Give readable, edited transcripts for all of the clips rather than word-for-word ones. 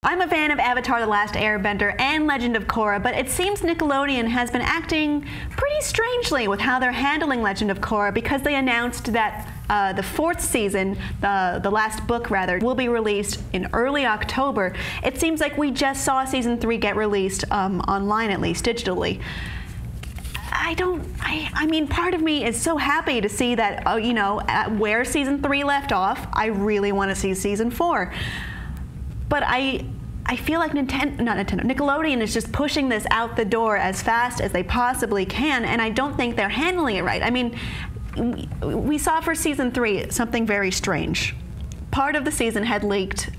I'm a fan of Avatar: The Last Airbender and Legend of Korra, but it seems Nickelodeon has been acting pretty strangely with how they're handling Legend of Korra, because they announced that the fourth season, the last book rather, will be released in early October. It seems like we just saw season 3 get released online, at least digitally. I mean, part of me is so happy to see that, you know, where season 3 left off, I really want to see season 4. But I feel like Nickelodeon is just pushing this out the door as fast as they possibly can, and I don't think they're handling it right. I mean, we saw for season 3 something very strange. Part of the season had leaked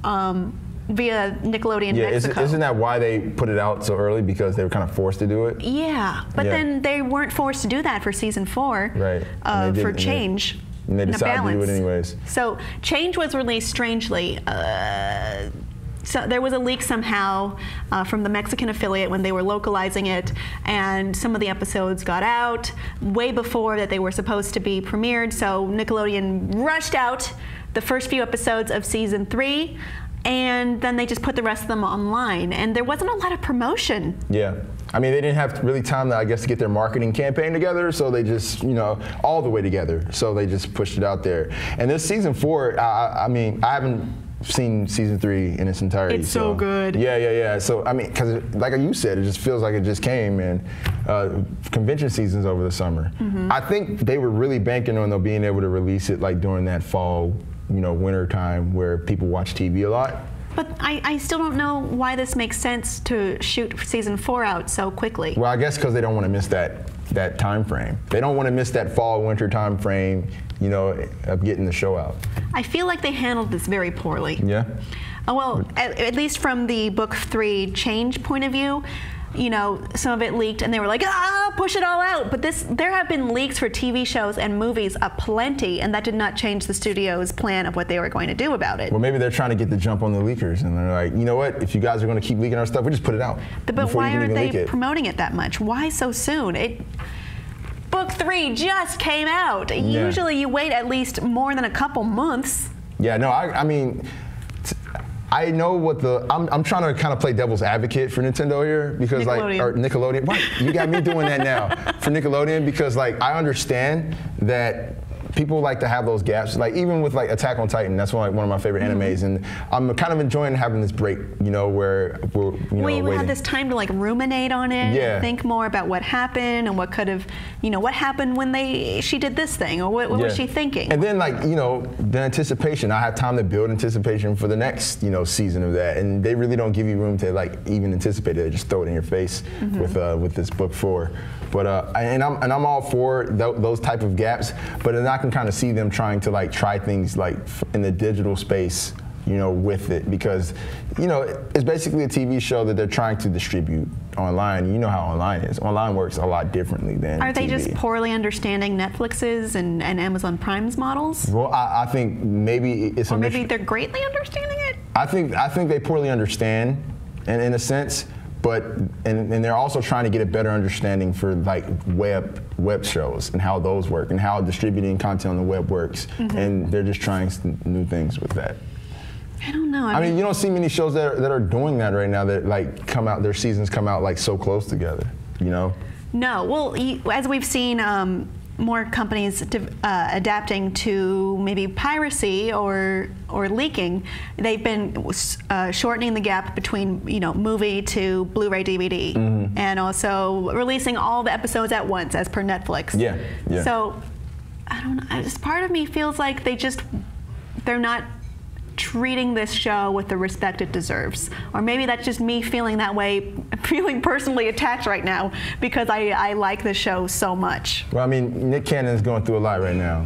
via Nickelodeon Mexico. Isn't that why they put it out so early? Because they were kind of forced to do it? Yeah, but then they weren't forced to do that for season 4 for Change. And they decided to do it anyways. So Change was released strangely. So there was a leak somehow from the Mexican affiliate when they were localizing it, and some of the episodes got out way before that they were supposed to be premiered. So Nickelodeon rushed out the first few episodes of season 3, and then they just put the rest of them online, and there wasn't a lot of promotion. Yeah. I mean, they didn't have really time, I guess, to get their marketing campaign together, so they just, you know, all the way together. So they just pushed it out there. And this season 4, I mean, I haven't seen season 3 in its entirety. It's so good. Yeah. So, I mean, because like you said, it just feels like it just came, and convention season's over the summer. I think they were really banking on being able to release it like during that fall, you know, winter time where people watch TV a lot. But I still don't know why this makes sense to shoot season 4 out so quickly. Well, I guess because they don't want to miss that time frame. They don't want to miss that fall winter time frame, you know, of getting the show out. I feel like they handled this very poorly. Yeah. Well, at least from the book 3 Change point of view, you know, some of it leaked and they were like, push it all out. But there have been leaks for TV shows and movies aplenty, and that did not change the studio's plan of what they were going to do about it. Well, maybe they're trying to get the jump on the leakers, and they're like, you know what, if you guys are going to keep leaking our stuff, we just put it out. But why aren't they promoting it that much? Why so soon? Book 3 just came out. Yeah. Usually you wait at least more than a couple months. Yeah, no, I mean, I know what I'm trying to kind of play devil's advocate for Nintendo here, because Nickelodeon. What? You got me doing that now for Nickelodeon, because like I understand that people like to have those gaps, like even with like Attack on Titan, that's one of my favorite animes, and I'm kind of enjoying having this break, you know, where we're you had this time to like ruminate on it, and think more about what happened and what could have, you know, what happened when she did this thing, or what was she thinking? And then like, you know, the anticipation. I have time to build anticipation for the next, you know, season of that, and they really don't give you room to like even anticipate it. They just throw it in your face with this book 4. But and I'm all for those type of gaps, but then I can kind of see them trying to like try things like in the digital space, you know, with it, because, you know, it's basically a TV show that they're trying to distribute online. You know how online is. Online works a lot differently than Are they TV. Just poorly understanding Netflix's and Amazon Prime's models? Well, I think maybe it's or maybe they're greatly understanding it. I think they poorly understand, in a sense. But and they're also trying to get a better understanding for like web shows and how those work and how distributing content on the web works, and they're just trying new things with that. I don't know. I mean, you don't see many shows that are doing that right now, that like their seasons come out like so close together, you know? No. Well, as we've seen, more companies adapting to maybe piracy or leaking, they've been shortening the gap between, you know, movie to Blu-ray DVD, and also releasing all the episodes at once as per Netflix. Yeah. So I don't know. Just part of me feels like they're not treating this show with the respect it deserves. Or maybe that's just me feeling that way, feeling personally attacked right now, because I like the show so much. Well, I mean, Nick Cannon's going through a lot right now.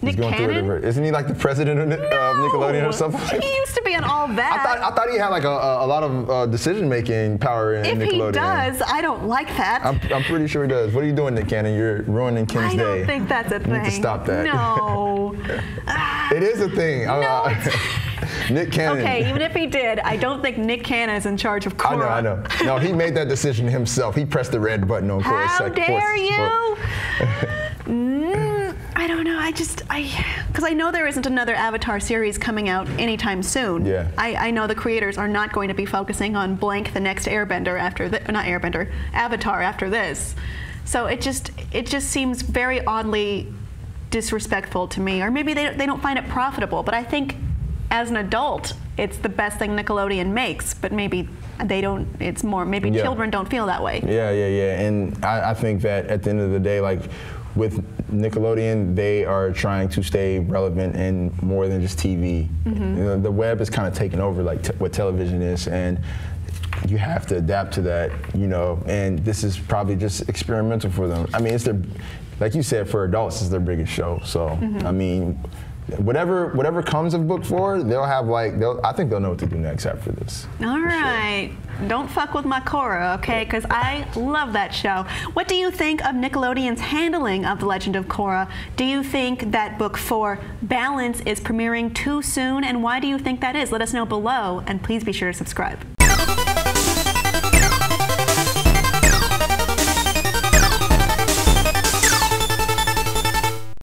Nick Cannon? Isn't he like the president of Nickelodeon or something? He used to be on all that. I thought he had like a lot of decision-making power in Nickelodeon. If he does, I don't like that. I'm pretty sure he does. What are you doing, Nick Cannon? You're ruining Kim's day. I don't think that's a thing. You need to stop that. No. It is a thing. No. Nick Cannon. Okay, even if he did, I don't think Nick Cannon is in charge of Korra. I know. No, he made that decision himself. He pressed the red button on Korra's How dare you? I don't know. Because I know there isn't another Avatar series coming out anytime soon. Yeah. I know the creators are not going to be focusing on blank the next Airbender after not Airbender, Avatar after this. So it just seems very oddly disrespectful to me, or maybe they don't find it profitable. But I think as an adult, it's the best thing Nickelodeon makes. But maybe they don't. It's more maybe children don't feel that way. Yeah. And I think that at the end of the day, like with Nickelodeon, they are trying to stay relevant in more than just TV. You know, the web is kind of taking over like what television is, and you have to adapt to that, you know, and this is probably just experimental for them. I mean, it's their, like you said, for adults, it's their biggest show. So, I mean, whatever comes of book 4, they'll have like, I think they'll know what to do next after this. All right. Don't fuck with my Korra, okay? Because I love that show. What do you think of Nickelodeon's handling of The Legend of Korra? Do you think that book 4, Balance, is premiering too soon? And why do you think that is? Let us know below, and please be sure to subscribe.